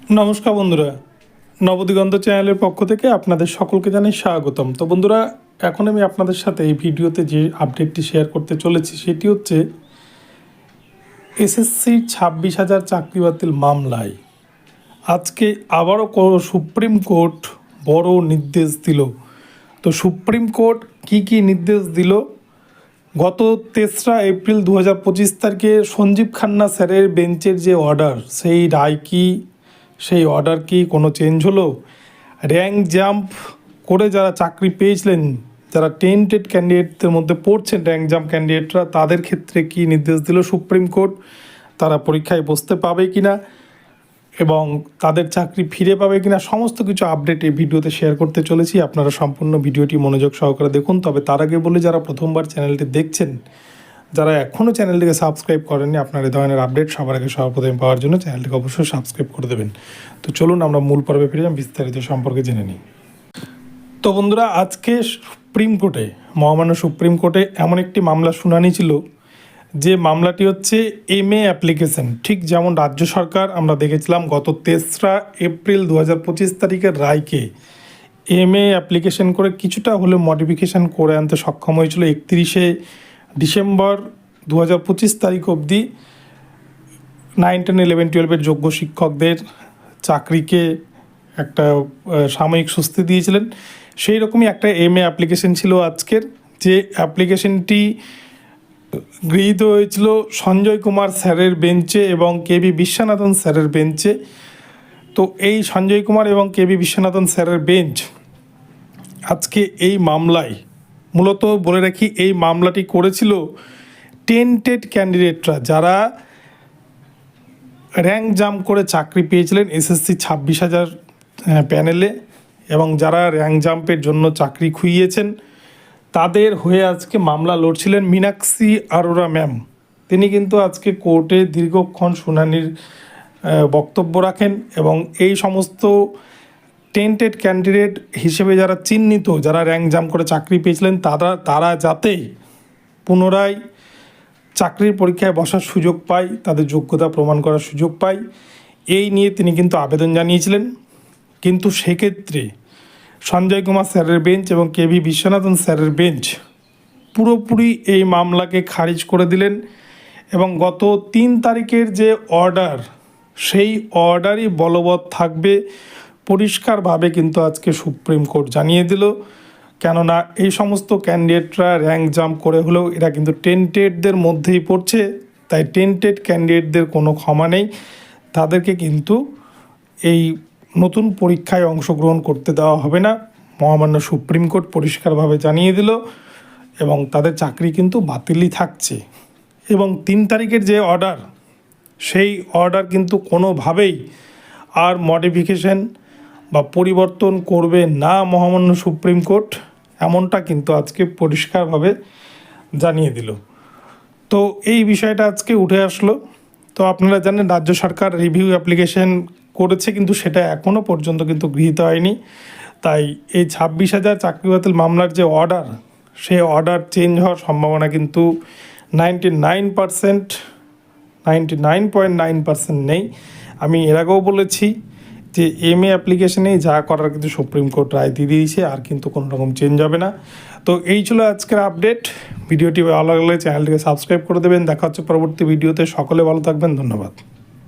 নমস্কার বন্ধুরা, নবদিগন্ত চ্যানেলের পক্ষ থেকে আপনাদের সকলকে জানাই স্বাগতম। তো বন্ধুরা, এখন আমি আপনাদের সাথে এই ভিডিওতে যে আপডেটটি শেয়ার করতে চলেছি সেটি হচ্ছে এসএসসির 26,000 চাকরি বাতিল মামলায় আজকে আবারও সুপ্রিম কোর্ট বড় নির্দেশ দিল। তো সুপ্রিম কোর্ট কি নির্দেশ দিল? গত 3রা এপ্রিল 2025 তারিখে সঞ্জীব খান্না স্যারের বেঞ্চের যে অর্ডার, সেই রায় কি, সেই অর্ডার কি কোনো চেঞ্জ হলো? র্যাঙ্ক জাম্প করে যারা চাকরি পেয়েছিলেন, যারা টেন্টেড ক্যান্ডিডেটদের মধ্যে পড়ছেন র্যাঙ্ক জাম্প ক্যান্ডিডেটরা, তাদের ক্ষেত্রে কি নির্দেশ দিল সুপ্রিম কোর্ট? তারা পরীক্ষায় বসতে পাবে কিনা এবং তাদের চাকরি ফিরে পাবে কিনা, সমস্ত কিছু আপডেট এই ভিডিওতে শেয়ার করতে চলেছি। আপনারা সম্পূর্ণ ভিডিওটি মনোযোগ সহকারে দেখুন। তবে তার আগে বলে, যারা প্রথমবার চ্যানেলটি দেখছেন, যারা এখনও চ্যানেলটিকে সাবস্ক্রাইব করেননি, আপনার এই ধরনের আপডেট সবার আগে সর্বপ্রথম পাওয়ার জন্য চ্যানেলটিকে অবশ্যই সাবস্ক্রাইব করে দেবেন। তো চলুন আমরা মূল পর্বে ফিরে যাই, বিস্তারিত সম্পর্কে জেনে নিই। তো বন্ধুরা, আজকে সুপ্রিম কোর্টে, মহামান্য সুপ্রিম কোর্টে এমন একটি মামলা শুনানি ছিল, যে মামলাটি হচ্ছে MA অ্যাপ্লিকেশন। ঠিক যেমন রাজ্য সরকার আমরা দেখেছিলাম গত 3রা এপ্রিল 2025 তারিখের রায়কে MA অ্যাপ্লিকেশন করে কিছুটা হলেও মডিফিকেশান করে আনতে সক্ষম হয়েছিল 31শে ডিসেম্বর 2025 তারিখ অবধি 9, 10, 11, 12-এর যোগ্য শিক্ষকদের চাকরিকে একটা সাময়িক স্বস্তি দিয়েছিলেন। সেই রকমই একটা MA অ্যাপ্লিকেশন ছিল আজকের, যে অ্যাপ্লিকেশনটি গৃহীত হয়েছিল সঞ্জয় কুমার স্যারের বেঞ্চে এবং KB বিশ্বনাথন স্যারের বেঞ্চে। তো এই সঞ্জয় কুমার এবং KB বিশ্বনাথন স্যারের বেঞ্চ আজকে এই মামলায়, মূলত বলে রাখি, এই মামলাটি করেছিল টেন্টেড ক্যান্ডিডেটরা, যারা র্যাঙ্ক জাম্প করে চাকরি পেয়েছিলেন SSC 26,000 প্যানেলে, এবং যারা র্যাঙ্ক জাম্পের জন্য চাকরি খুইয়েছেন তাদের হয়ে আজকে মামলা লড়ছিলেন মীনাক্ষী আরোরা ম্যাম। তিনি কিন্তু আজকে কোর্টে দীর্ঘক্ষণ শুনানির বক্তব্য রাখেন এবং এই সমস্ত টেন্টেড ক্যান্ডিডেট হিসেবে যারা চিহ্নিত, যারা র্যাঙ্ক জাম্প করে চাকরি পেয়েছিলেন, তারা যাতে পুনরায় চাকরির পরীক্ষায় বসার সুযোগ পায়, তাদের যোগ্যতা প্রমাণ করার সুযোগ পায়, এই নিয়ে তিনি কিন্তু আবেদন জানিয়েছিলেন। কিন্তু সেক্ষেত্রে সঞ্জয় কুমার স্যারের বেঞ্চ এবং KB বিশ্বনাথন স্যারের বেঞ্চ পুরোপুরি এই মামলাকে খারিজ করে দিলেন এবং গত 3 তারিখের যে অর্ডার, সেই অর্ডারই বলবৎ থাকবে পরিষ্কারভাবে কিন্তু আজকে সুপ্রিম কোর্ট জানিয়ে দিল। কেননা এই সমস্ত ক্যান্ডিডেটরা র্যাঙ্ক জাম্প করে হলেও এরা কিন্তু টেন্টেডদের মধ্যেই পড়ছে, তাই টেন্টেড ক্যান্ডিডেটদের কোনো ক্ষমা নেই। তাদেরকে কিন্তু এই নতুন পরীক্ষায় অংশগ্রহণ করতে দেওয়া হবে না, মহামান্য সুপ্রিম কোর্ট পরিষ্কারভাবে জানিয়ে দিল, এবং তাদের চাকরি কিন্তু বাতিলই থাকছে। এবং 3 তারিখের যে অর্ডার, সেই অর্ডার কিন্তু কোনোভাবেই আর মডিফিকেশন বা পরিবর্তন করবে না মহামান্য সুপ্রিম কোর্ট, এমনটা কিন্তু আজকে পরিষ্কারভাবে জানিয়ে দিল। তো এই বিষয়টা আজকে উঠে আসলো। তো আপনারা জানেন রাজ্য সরকার রিভিউ অ্যাপ্লিকেশন করেছে, কিন্তু সেটা এখনও পর্যন্ত কিন্তু গৃহীত হয়নি। তাই এই 26,000 চাকরি বাতিল মামলার যে অর্ডার, সেই অর্ডার চেঞ্জ হওয়ার সম্ভাবনা কিন্তু 99.9% নেই। আমি এর আগেও বলেছি যে MA অ্যাপ্লিকেশনেই যা করার কিন্তু সুপ্রিম কোর্ট রায় দিয়ে দিয়েছে, আর কিন্তু কোনো রকম চেঞ্জ হবে না। তো এই ছিল আজকের আপডেট। ভিডিওটি ভালো লাগলে চ্যানেলটিকে সাবস্ক্রাইব করে দেবেন। দেখা হচ্ছে পরবর্তী ভিডিওতে। সকলে ভালো থাকবেন, ধন্যবাদ।